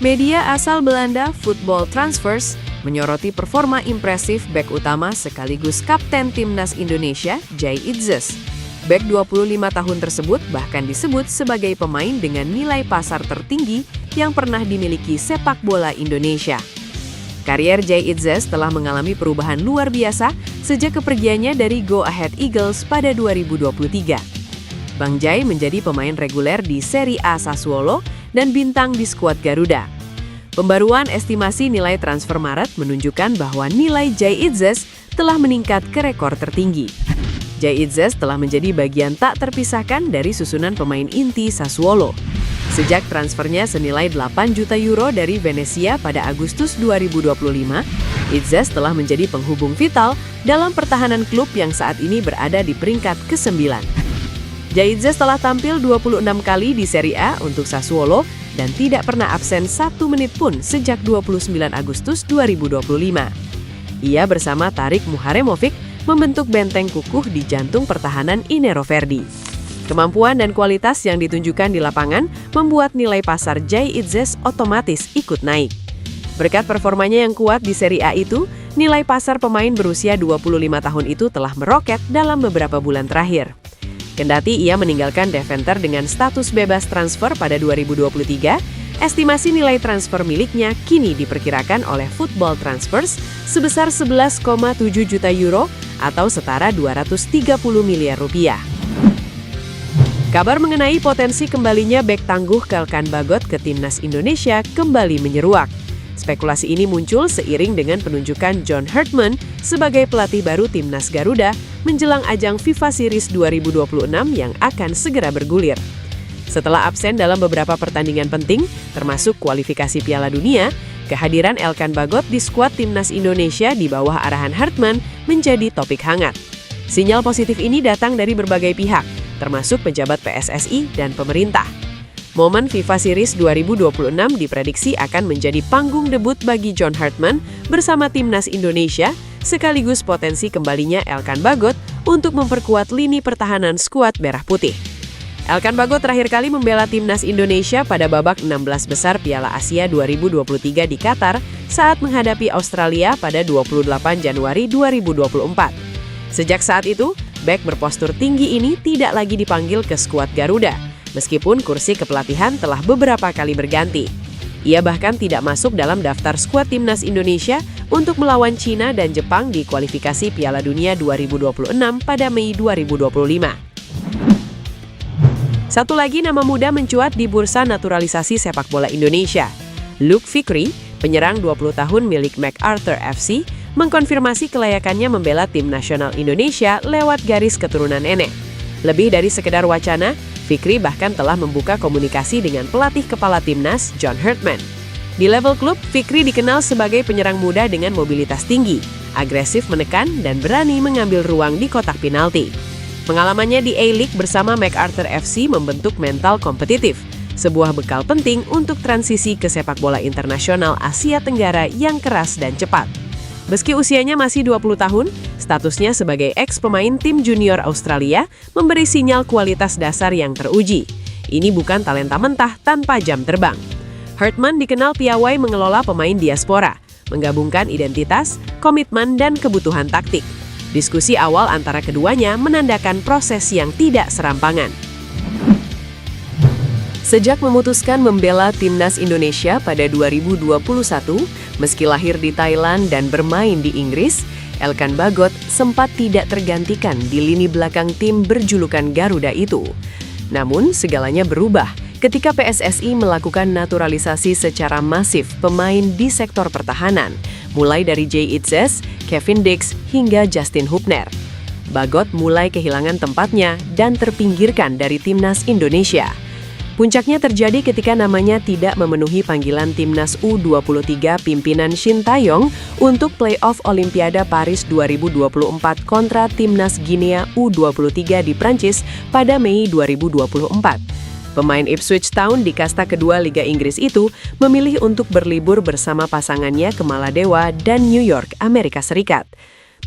Media asal Belanda Football Transfers menyoroti performa impresif bek utama sekaligus kapten timnas Indonesia, Jay Itzes. Bek 25 tahun tersebut bahkan disebut sebagai pemain dengan nilai pasar tertinggi yang pernah dimiliki sepak bola Indonesia. Karier Jay Itzes telah mengalami perubahan luar biasa sejak kepergiannya dari Go Ahead Eagles pada 2023. Bang Jay menjadi pemain reguler di Serie A Sassuolo dan bintang di skuad Garuda. Pembaruan estimasi nilai transfer Maret menunjukkan bahwa nilai Jay Itzes telah meningkat ke rekor tertinggi. Jay Itzes telah menjadi bagian tak terpisahkan dari susunan pemain inti Sassuolo. Sejak transfernya senilai 8 juta euro dari Venezia pada Agustus 2025, Itzes telah menjadi penghubung vital dalam pertahanan klub yang saat ini berada di peringkat ke-9. Jay Itzes telah tampil 26 kali di Serie A untuk Sassuolo dan tidak pernah absen 1 menit pun sejak 29 Agustus 2025. Ia bersama Tarik Muharemovic membentuk benteng kukuh di jantung pertahanan Inero Verdi. Kemampuan dan kualitas yang ditunjukkan di lapangan membuat nilai pasar Jay Itzes otomatis ikut naik. Berkat performanya yang kuat di Serie A itu, nilai pasar pemain berusia 25 tahun itu telah meroket dalam beberapa bulan terakhir. Kendati ia meninggalkan Deventer dengan status bebas transfer pada 2023, estimasi nilai transfer miliknya kini diperkirakan oleh Football Transfers sebesar 11,7 juta euro atau setara 230 miliar rupiah. Kabar mengenai potensi kembalinya bek tangguh Elkan Bagot ke timnas Indonesia kembali menyeruak. Spekulasi ini muncul seiring dengan penunjukan John Hartman sebagai pelatih baru timnas Garuda menjelang ajang FIFA Series 2026 yang akan segera bergulir. Setelah absen dalam beberapa pertandingan penting, termasuk kualifikasi Piala Dunia, kehadiran Elkan Bagot di skuad timnas Indonesia di bawah arahan Hartman menjadi topik hangat. Sinyal positif ini datang dari berbagai pihak, termasuk pejabat PSSI dan pemerintah. Momen FIFA Series 2026 diprediksi akan menjadi panggung debut bagi John Hartman bersama timnas Indonesia, sekaligus potensi kembalinya Elkan Bagot untuk memperkuat lini pertahanan skuad Merah Putih. Elkan Bagot terakhir kali membela timnas Indonesia pada babak 16 besar Piala Asia 2023 di Qatar saat menghadapi Australia pada 28 Januari 2024. Sejak saat itu, bek berpostur tinggi ini tidak lagi dipanggil ke skuad Garuda, meskipun kursi kepelatihan telah beberapa kali berganti. Ia bahkan tidak masuk dalam daftar skuad timnas Indonesia untuk melawan Cina dan Jepang di kualifikasi Piala Dunia 2026 pada Mei 2025. Satu lagi nama muda mencuat di bursa naturalisasi sepak bola Indonesia. Luke Fikri, penyerang 20 tahun milik MacArthur FC, mengkonfirmasi kelayakannya membela tim nasional Indonesia lewat garis keturunan nenek. Lebih dari sekedar wacana, Fikri bahkan telah membuka komunikasi dengan pelatih kepala timnas, John Hartman. Di level klub, Fikri dikenal sebagai penyerang muda dengan mobilitas tinggi, agresif menekan, dan berani mengambil ruang di kotak penalti. Pengalamannya di A-League bersama MacArthur FC membentuk mental kompetitif, sebuah bekal penting untuk transisi ke sepak bola internasional Asia Tenggara yang keras dan cepat. Meski usianya masih 20 tahun, statusnya sebagai ex-pemain tim junior Australia memberi sinyal kualitas dasar yang teruji. Ini bukan talenta mentah tanpa jam terbang. Hartman dikenal piawai mengelola pemain diaspora, menggabungkan identitas, komitmen, dan kebutuhan taktik. Diskusi awal antara keduanya menandakan proses yang tidak serampangan. Sejak memutuskan membela timnas Indonesia pada 2021, meski lahir di Thailand dan bermain di Inggris, Elkan Bagot sempat tidak tergantikan di lini belakang tim berjulukan Garuda itu. Namun, segalanya berubah ketika PSSI melakukan naturalisasi secara masif pemain di sektor pertahanan, mulai dari Jay Itzes, Kevin Dix, hingga Justin Hubner. Bagot mulai kehilangan tempatnya dan terpinggirkan dari timnas Indonesia. Puncaknya terjadi ketika namanya tidak memenuhi panggilan timnas U23 pimpinan Shin Tae-yong untuk play-off Olimpiade Paris 2024 kontra timnas Guinea U23 di Prancis pada Mei 2024. Pemain Ipswich Town di kasta kedua Liga Inggris itu memilih untuk berlibur bersama pasangannya ke Maladewa dan New York, Amerika Serikat.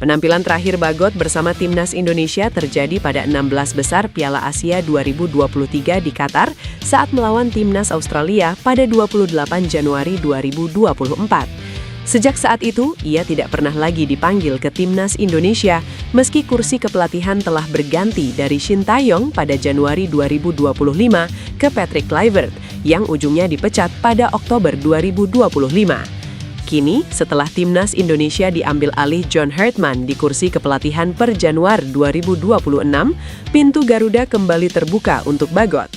Penampilan terakhir Bagot bersama timnas Indonesia terjadi pada 16 besar Piala Asia 2023 di Qatar saat melawan timnas Australia pada 28 Januari 2024. Sejak saat itu, ia tidak pernah lagi dipanggil ke timnas Indonesia, meski kursi kepelatihan telah berganti dari Shin Tae-yong pada Januari 2025 ke Patrick Kluivert, yang ujungnya dipecat pada Oktober 2025. Kini, setelah timnas Indonesia diambil alih John Hartman di kursi kepelatihan per Januari 2026, pintu Garuda kembali terbuka untuk Bagot.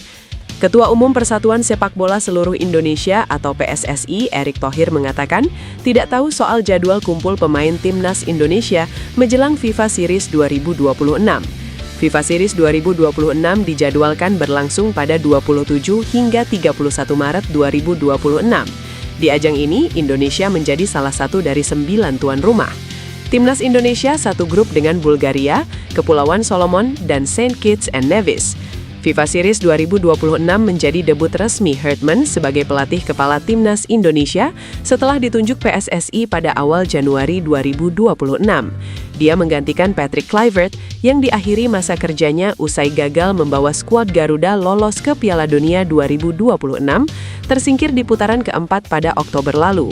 Ketua Umum Persatuan Sepak Bola Seluruh Indonesia atau PSSI, Erick Thohir mengatakan tidak tahu soal jadwal kumpul pemain timnas Indonesia menjelang FIFA Series 2026. FIFA Series 2026 dijadwalkan berlangsung pada 27 hingga 31 Maret 2026. Di ajang ini, Indonesia menjadi salah satu dari 9 tuan rumah. Timnas Indonesia satu grup dengan Bulgaria, Kepulauan Solomon, dan Saint Kitts and Nevis. FIFA Series 2026 menjadi debut resmi Hartman sebagai pelatih kepala Timnas Indonesia setelah ditunjuk PSSI pada awal Januari 2026. Dia menggantikan Patrick Kluivert yang diakhiri masa kerjanya usai gagal membawa skuad Garuda lolos ke Piala Dunia 2026, tersingkir di putaran keempat pada Oktober lalu.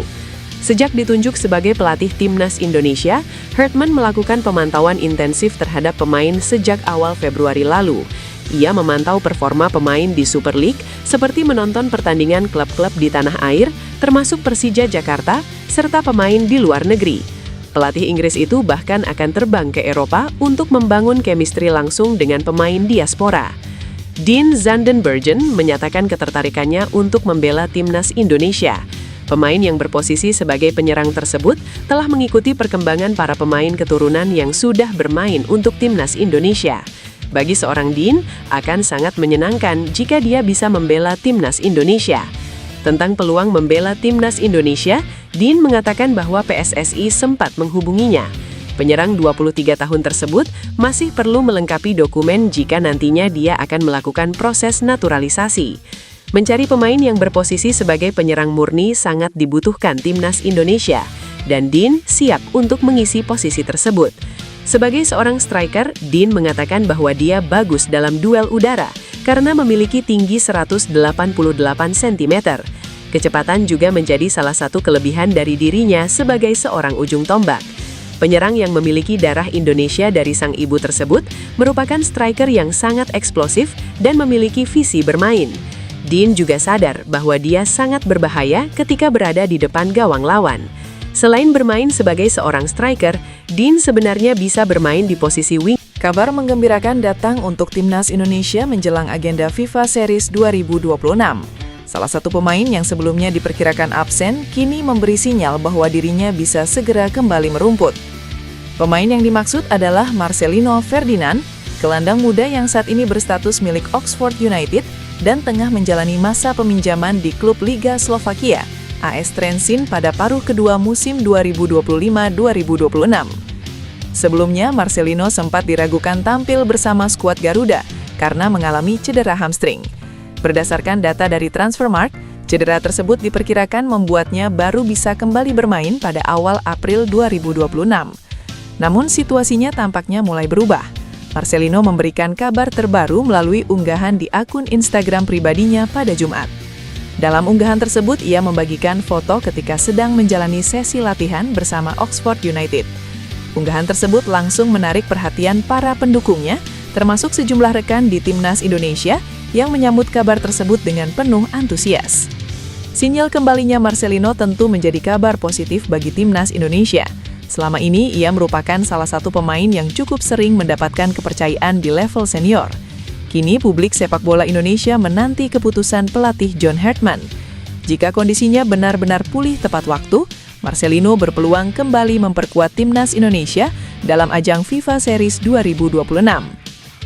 Sejak ditunjuk sebagai pelatih Timnas Indonesia, Hartman melakukan pemantauan intensif terhadap pemain sejak awal Februari lalu. Ia memantau performa pemain di Super League seperti menonton pertandingan klub-klub di tanah air, termasuk Persija Jakarta, serta pemain di luar negeri. Pelatih Inggris itu bahkan akan terbang ke Eropa untuk membangun chemistry langsung dengan pemain diaspora. Dean Zandenbergen menyatakan ketertarikannya untuk membela timnas Indonesia. Pemain yang berposisi sebagai penyerang tersebut telah mengikuti perkembangan para pemain keturunan yang sudah bermain untuk timnas Indonesia. Bagi seorang Dean, akan sangat menyenangkan jika dia bisa membela timnas Indonesia. Tentang peluang membela timnas Indonesia, Dean mengatakan bahwa PSSI sempat menghubunginya. Penyerang 23 tahun tersebut masih perlu melengkapi dokumen jika nantinya dia akan melakukan proses naturalisasi. Mencari pemain yang berposisi sebagai penyerang murni sangat dibutuhkan timnas Indonesia, dan Dean siap untuk mengisi posisi tersebut. Sebagai seorang striker, Dean mengatakan bahwa dia bagus dalam duel udara karena memiliki tinggi 188 cm. Kecepatan juga menjadi salah satu kelebihan dari dirinya sebagai seorang ujung tombak. Penyerang yang memiliki darah Indonesia dari sang ibu tersebut merupakan striker yang sangat eksplosif dan memiliki visi bermain. Dean juga sadar bahwa dia sangat berbahaya ketika berada di depan gawang lawan. Selain bermain sebagai seorang striker, Dean sebenarnya bisa bermain di posisi wing. Kabar menggembirakan datang untuk timnas Indonesia menjelang agenda FIFA Series 2026. Salah satu pemain yang sebelumnya diperkirakan absen, kini memberi sinyal bahwa dirinya bisa segera kembali merumput. Pemain yang dimaksud adalah Marcelino Ferdinand, gelandang muda yang saat ini berstatus milik Oxford United dan tengah menjalani masa peminjaman di klub Liga Slovakia, AS Trenčín pada paruh kedua musim 2025-2026. Sebelumnya, Marcelino sempat diragukan tampil bersama skuad Garuda karena mengalami cedera hamstring. Berdasarkan data dari Transfermarkt, cedera tersebut diperkirakan membuatnya baru bisa kembali bermain pada awal April 2026. Namun situasinya tampaknya mulai berubah. Marcelino memberikan kabar terbaru melalui unggahan di akun Instagram pribadinya pada Jumat. Dalam unggahan tersebut, ia membagikan foto ketika sedang menjalani sesi latihan bersama Oxford United. Unggahan tersebut langsung menarik perhatian para pendukungnya, termasuk sejumlah rekan di Timnas Indonesia yang menyambut kabar tersebut dengan penuh antusias. Sinyal kembalinya Marcelino tentu menjadi kabar positif bagi Timnas Indonesia. Selama ini, ia merupakan salah satu pemain yang cukup sering mendapatkan kepercayaan di level senior. Kini publik sepak bola Indonesia menanti keputusan pelatih John Hartman. Jika kondisinya benar-benar pulih tepat waktu, Marcelino berpeluang kembali memperkuat Timnas Indonesia dalam ajang FIFA Series 2026.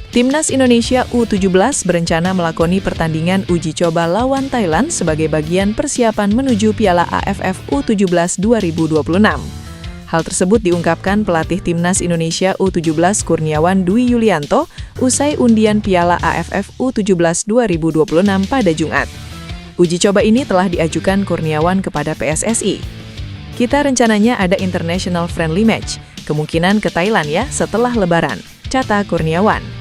Timnas Indonesia U17 berencana melakoni pertandingan uji coba lawan Thailand sebagai bagian persiapan menuju Piala AFF U17 2026. Hal tersebut diungkapkan pelatih Timnas Indonesia U17 Kurniawan Dwi Yulianto usai undian Piala AFF U17 2026 pada Jumat. Uji coba ini telah diajukan Kurniawan kepada PSSI. Kita rencananya ada international friendly match, Kemungkinan ke Thailand ya setelah Lebaran. Cata Kurniawan.